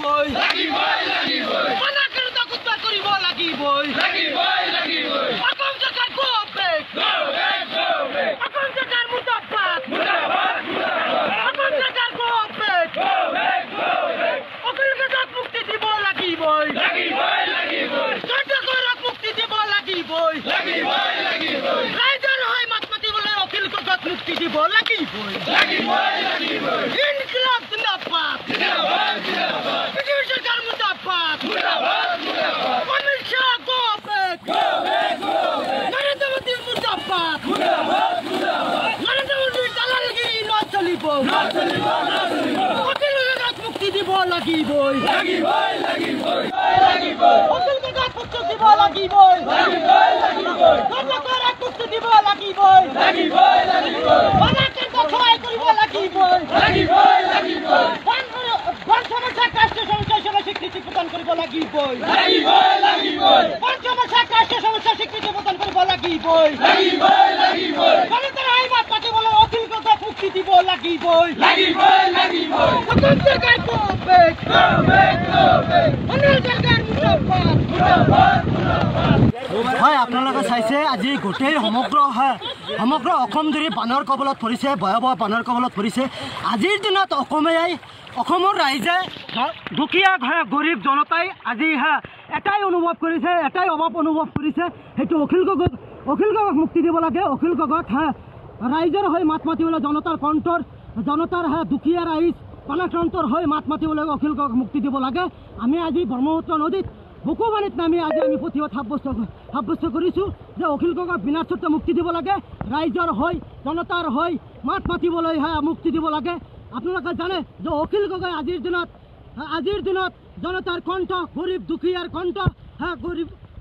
লাগিবই মানাকেৰুতা কুটা কৰিব লাগিবই অসম চৰকাৰ গো বেক অসম চৰকাৰ মুৰ্দাবাদ অসম চৰকাৰ গো বেক অখিল গগৈক মুক্তি দিব লাগিবই চৰকাৰক মুক্তি দিব লাগিবই ৰাইজৰ হৈ মাত মাতিবলৈ অখিল গগৈক মুক্তি দিব লাগিবই ইনকিলাব জিন্দাবাদ বিজেপি চৰকাৰ মুৰ্দাবাদ অমিত শ্বাহ গো বেক নৰেন্দ্ৰ মোদী মুৰ্দাবাদ নৰেন্দ্ৰ মোদীৰ দালালগিৰি নচলিব অখিল গগৈক মুক্তি দিব লাগিবই অখিল গগৈক মুক্তি দিব লাগিবই চৰকাৰক মুক্তি দিব লাগিবই মানাকেৰুতাক সহায় কৰিব লাগিবই বন সমস্যা ৰাষ্ট্ৰীয় সমস্যা হিচাপে স্বীকৃতি প্ৰদান কৰিব লাগিবই বন সমস্যা ৰাষ্ট্ৰীয় সমস্যা স্বীকৃতি প্ৰদান কৰিব লাগিবই জনতাৰ হৈ মাত মাতিবলৈ অখিল গগৈক মুক্তি দিব লাগিবই অসম চৰকাৰ গো বেক অনিল চৰকাৰ মুৰ্দাবাদ হয় আপোনালোকে চাইছে আজি গোটেই সমগ্ৰ অসম জুৰি বানৰ কবলত পৰিছে ভয়াৱহ বানৰ কবলত পৰিছে আজিৰ দিনত অসমৰ ৰাইজে দুখীয়া গৰীব জনতাই আজি এটাই অনুভৱ কৰিছে এটাই অভাৱ অনুভৱ কৰিছে সেইটো অখিল গগৈক মুক্তি দিব লাগে অখিল গগৈক ৰাইজৰ হৈ মাত মাতিবলৈ জনতাৰ দুখীয়া ৰাইজ পানাক্ৰান্তৰ হৈ মাত মাতিবলৈ অখিল গগৈক মুক্তি দিব লাগে আমি আজি ব্ৰহ্মপুত্ৰ নদীত বুকুবাণীত নামি আজি আমি প্ৰতিবাদ সাব্যস্ত কৰিছোঁ যে অখিল গগৈক বিনা চৰ্তে মুক্তি দিব লাগে ৰাইজৰ হৈ জনতাৰ হৈ মাত মাতিবলৈ মুক্তি দিব লাগে আপোনালোকে জানে যে অখিল গগৈ আজিৰ দিনত জনতাৰ কণ্ঠ গৰীব দুখীয়াৰ কণ্ঠ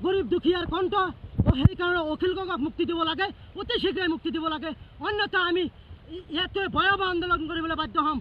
গৰীব দুখীয়াৰ কণ্ঠ সেইকাৰণে অখিল গগৈক মুক্তি দিব লাগে অতি শীঘ্ৰে মুক্তি দিব লাগে অন্যথা আমি ইয়াতে ভয়াৱহ আন্দোলন কৰিবলৈ বাধ্য হ'ম।